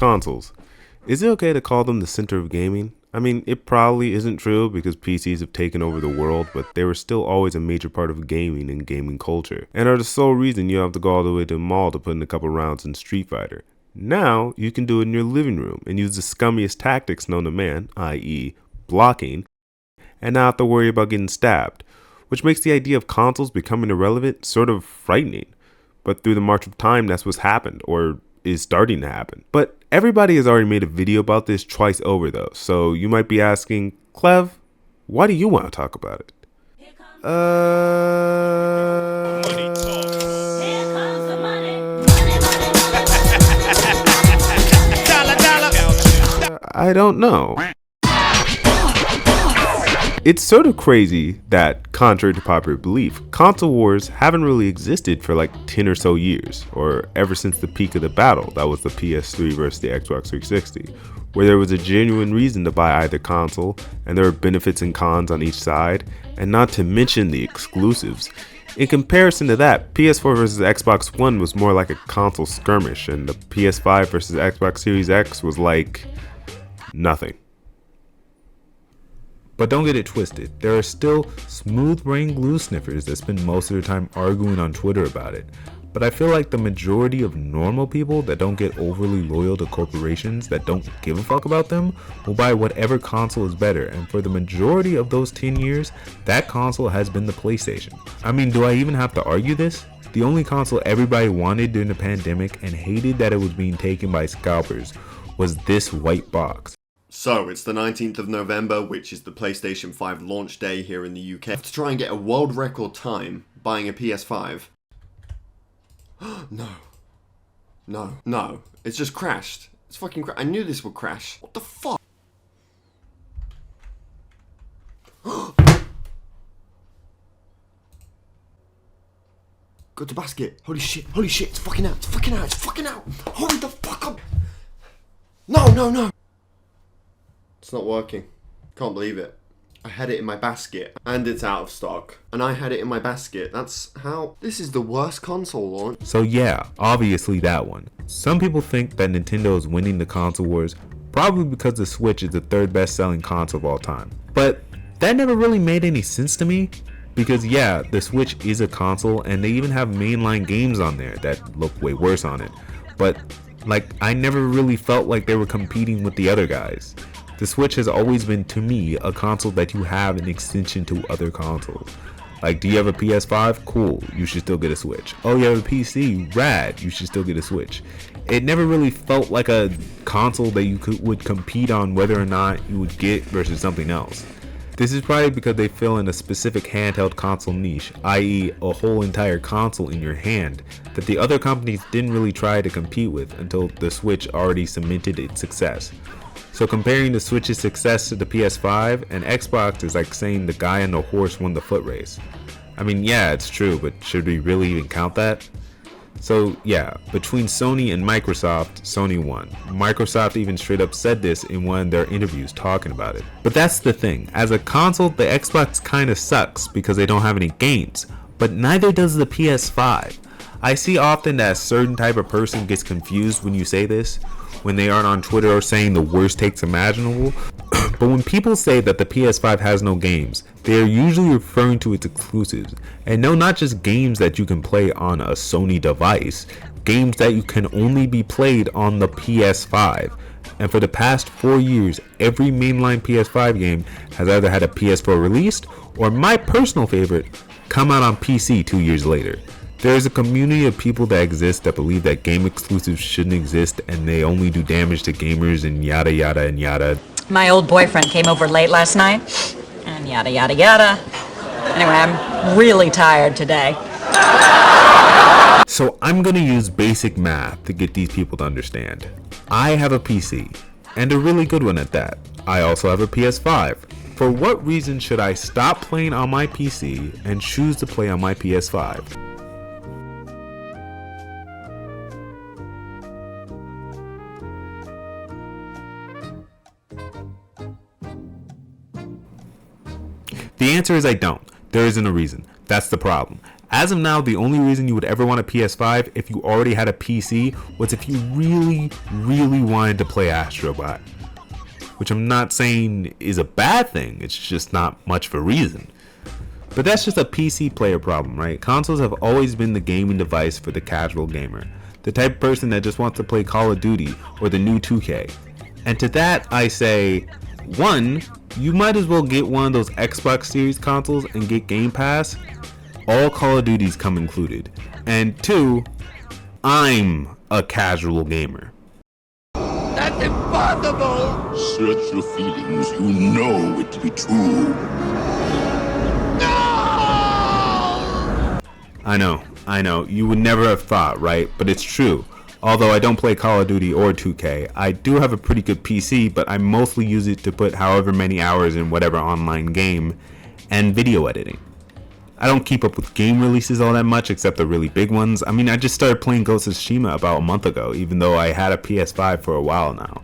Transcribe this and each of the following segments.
consoles. Is it okay to call them the center of gaming? I mean, it probably isn't true because PCs have taken over the world, but they were still always a major part of gaming and gaming culture, and are the sole reason you have to go all the way to the mall to put in a couple rounds in Street Fighter. Now, you can do it in your living room and use the scummiest tactics known to man, i.e. blocking, and not have to worry about getting stabbed, which makes the idea of consoles becoming irrelevant sort of frightening. But through the march of time, that's what's happened, or is starting to happen. But everybody has already made a video about this twice over though, so you might be asking, Clev, why do you want to talk about it? I don't know. It's sort of crazy that, contrary to popular belief, console wars haven't really existed for like 10 or so years, or ever since the peak of the battle, that was the PS3 versus the Xbox 360, where there was a genuine reason to buy either console, and there were benefits and cons on each side, and not to mention the exclusives. In comparison to that, PS4 versus Xbox One was more like a console skirmish, and the PS5 versus Xbox Series X was like nothing. But don't get it twisted, there are still smooth brain glue sniffers that spend most of their time arguing on Twitter about it. But I feel like the majority of normal people that don't get overly loyal to corporations that don't give a fuck about them will buy whatever console is better, and for the majority of those 10 years, that console has been the PlayStation. I mean, do I even have to argue this? The only console everybody wanted during the pandemic and hated that it was being taken by scalpers was this white box. So, it's the 19th of November, which is the PlayStation 5 launch day here in the UK. To try and get a world record time buying a PS5. No. It's just crashed. It's fucking I knew this would crash. What the fuck? Go to basket. Holy shit, it's fucking out. Hurry the fuck up. No. It's not working. Can't believe it. I had it in my basket and it's out of stock. And I had it in my basket. That's how... This is the worst console launch. So yeah, obviously that one. Some people think that Nintendo is winning the console wars probably because the Switch is the third best selling console of all time. But that never really made any sense to me. Because yeah, the Switch is a console and they even have mainline games on there that look way worse on it. But like, I never really felt like they were competing with the other guys. The Switch has always been, to me, a console that you have an extension to other consoles. Like, do you have a PS5? Cool, you should still get a Switch. Oh, you have a PC? Rad, you should still get a Switch. It never really felt like a console that you would compete on whether or not you would get versus something else. This is probably because they fill in a specific handheld console niche, i.e. a whole entire console in your hand, that the other companies didn't really try to compete with until the Switch already cemented its success. So comparing the Switch's success to the PS5 and Xbox is like saying the guy on the horse won the foot race. I mean, yeah, it's true, but should we really even count that? So yeah, between Sony and Microsoft, Sony won. Microsoft even straight up said this in one of their interviews talking about it. But that's the thing, as a console, the Xbox kinda sucks because they don't have any games, but neither does the PS5. I see often that a certain type of person gets confused when you say this, when they aren't on Twitter or saying the worst takes imaginable. But when people say that the PS5 has no games, they are usually referring to its exclusives. And no, not just games that you can play on a Sony device, games that you can only be played on the PS5. And for the past 4 years, every mainline PS5 game has either had a PS4 released, or my personal favorite, come out on PC 2 years later. There is a community of people that exist that believe that game exclusives shouldn't exist and they only do damage to gamers and yada yada and yada. My old boyfriend came over late last night, and yada yada yada. Anyway, I'm really tired today. So I'm gonna use basic math to get these people to understand. I have a PC, and a really good one at that. I also have a PS5. For what reason should I stop playing on my PC and choose to play on my PS5? The answer is I don't. There isn't a reason. That's the problem. As of now, the only reason you would ever want a PS5 if you already had a PC was if you really, really wanted to play Astrobot. Which I'm not saying is a bad thing, it's just not much of a reason. But that's just a PC player problem, right? Consoles have always been the gaming device for the casual gamer. The type of person that just wants to play Call of Duty or the new 2K. And to that I say, 1, you might as well get one of those Xbox Series consoles and get Game Pass. All Call of Duties come included. And 2, I'm a casual gamer. That's impossible! Search your feelings. You know it to be true. No! I know, you would never have thought, right? But it's true. Although I don't play Call of Duty or 2K, I do have a pretty good PC, but I mostly use it to put however many hours in whatever online game and video editing. I don't keep up with game releases all that much, except the really big ones. I mean, I just started playing Ghost of Tsushima about a month ago, even though I had a PS5 for a while now.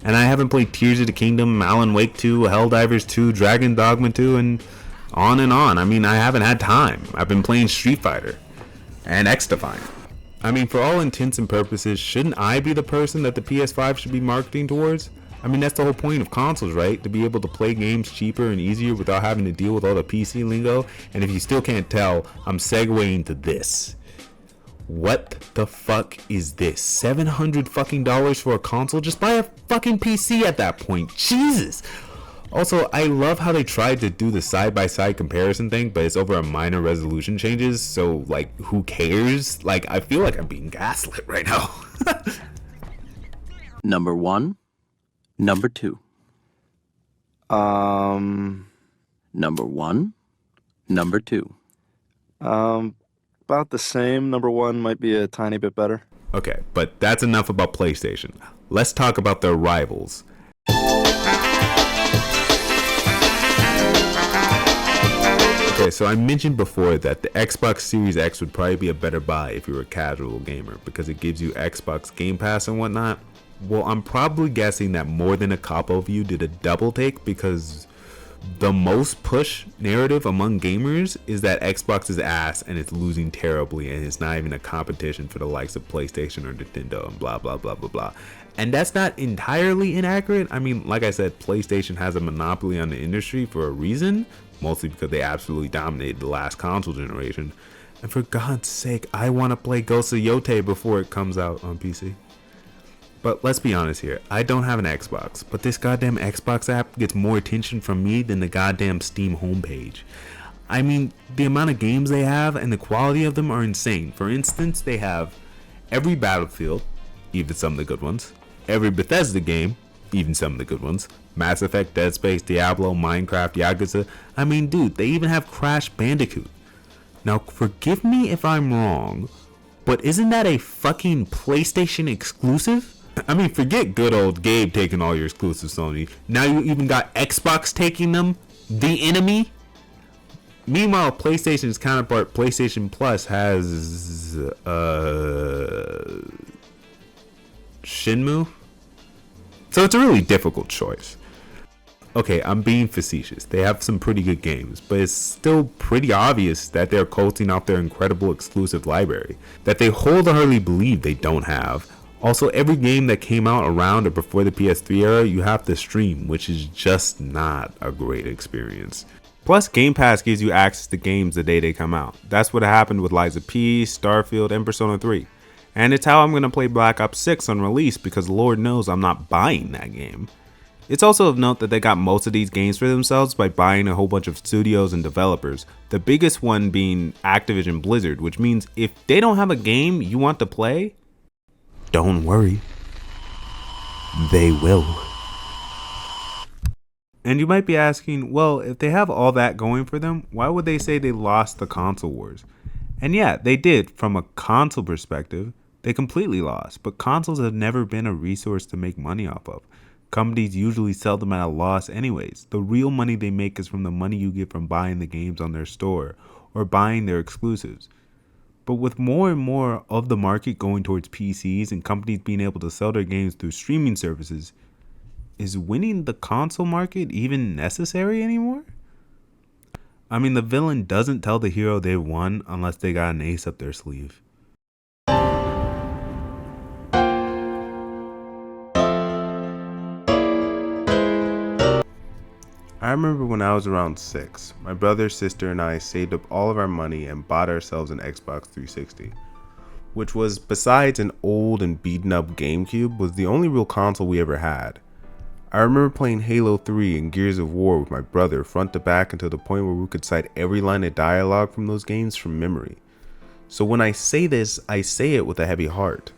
And I haven't played Tears of the Kingdom, Alan Wake 2, Helldivers 2, Dragon Dogma 2, and on and on. I mean, I haven't had time. I've been playing Street Fighter and X-Define. I mean, for all intents and purposes, shouldn't I be the person that the PS5 should be marketing towards? I mean, that's the whole point of consoles, right? To be able to play games cheaper and easier without having to deal with all the PC lingo. And if you still can't tell, I'm segueing to this. What the fuck is this? $700 fucking dollars for a console? Just buy a fucking PC at that point. Jesus! Also, I love how they tried to do the side-by-side comparison thing, but it's over a minor resolution changes, so, like, who cares? Like, I feel like I'm being gaslit right now. Number 1. Number 2. Number 1. Number 2. About the same. Number 1 might be a tiny bit better. Okay, but that's enough about PlayStation. Let's talk about their rivals. Okay, so I mentioned before that the Xbox Series X would probably be a better buy if you were a casual gamer because it gives you Xbox Game Pass and whatnot. Well, I'm probably guessing that more than a couple of you did a double take because the most push narrative among gamers is that Xbox is ass and it's losing terribly and it's not even a competition for the likes of PlayStation or Nintendo and blah blah blah blah blah. And that's not entirely inaccurate. I mean, like I said, PlayStation has a monopoly on the industry for a reason, mostly because they absolutely dominated the last console generation. And for God's sake, I want to play Ghost of Yotei before it comes out on PC. But let's be honest here, I don't have an Xbox, but this goddamn Xbox app gets more attention from me than the goddamn Steam homepage. I mean, the amount of games they have and the quality of them are insane. For instance, they have every Battlefield, even some of the good ones, every Bethesda game, even some of the good ones, Mass Effect, Dead Space, Diablo, Minecraft, Yakuza. I mean, dude, they even have Crash Bandicoot. Now, forgive me if I'm wrong, but isn't that a fucking PlayStation exclusive? I mean, forget good old Gabe taking all your exclusives, Sony. Now you even got Xbox taking them? The enemy? Meanwhile, PlayStation's counterpart, PlayStation Plus, has Shenmue? So it's a really difficult choice. Okay, I'm being facetious. They have some pretty good games, but it's still pretty obvious that they're coasting off their incredible exclusive library that they wholeheartedly believe they don't have. Also, every game that came out around or before the PS3 era, you have to stream, which is just not a great experience. Plus, Game Pass gives you access to games the day they come out. That's what happened with Lies of P, Starfield, and Persona 3. And it's how I'm going to play Black Ops 6 on release because Lord knows I'm not buying that game. It's also of note that they got most of these games for themselves by buying a whole bunch of studios and developers, the biggest one being Activision Blizzard, which means if they don't have a game you want to play, don't worry, they will. And you might be asking, well, if they have all that going for them, why would they say they lost the console wars? And yeah, they did. From a console perspective, they completely lost, but consoles have never been a resource to make money off of. Companies usually sell them at a loss anyways. The real money they make is from the money you get from buying the games on their store or buying their exclusives. But with more and more of the market going towards PCs and companies being able to sell their games through streaming services, is winning the console market even necessary anymore? I mean, the villain doesn't tell the hero they won unless they got an ace up their sleeve. I remember when I was around 6, my brother, sister, and I saved up all of our money and bought ourselves an Xbox 360, which was, besides an old and beaten up GameCube, was the only real console we ever had. I remember playing Halo 3 and Gears of War with my brother front to back until the point where we could cite every line of dialogue from those games from memory. So when I say this, I say it with a heavy heart.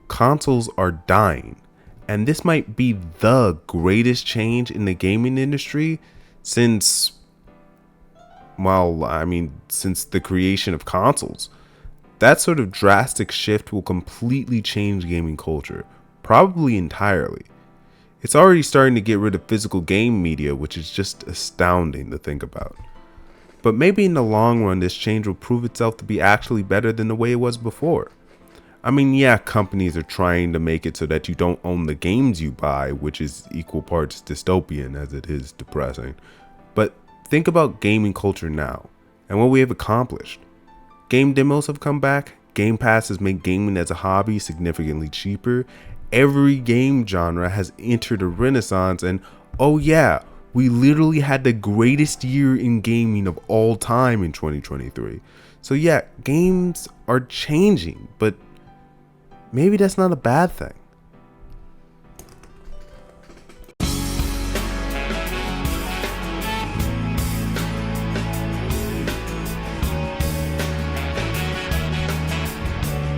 Consoles are dying. And this might be the greatest change in the gaming industry since the creation of consoles. That sort of drastic shift will completely change gaming culture, probably entirely. It's already starting to get rid of physical game media, which is just astounding to think about. But maybe in the long run, this change will prove itself to be actually better than the way it was before. I mean, yeah, companies are trying to make it so that you don't own the games you buy, which is equal parts dystopian as it is depressing. But think about gaming culture now, and what we have accomplished. Game demos have come back, Game Pass has made gaming as a hobby significantly cheaper, every game genre has entered a renaissance, and oh yeah, we literally had the greatest year in gaming of all time in 2023. So yeah, games are changing, but maybe that's not a bad thing.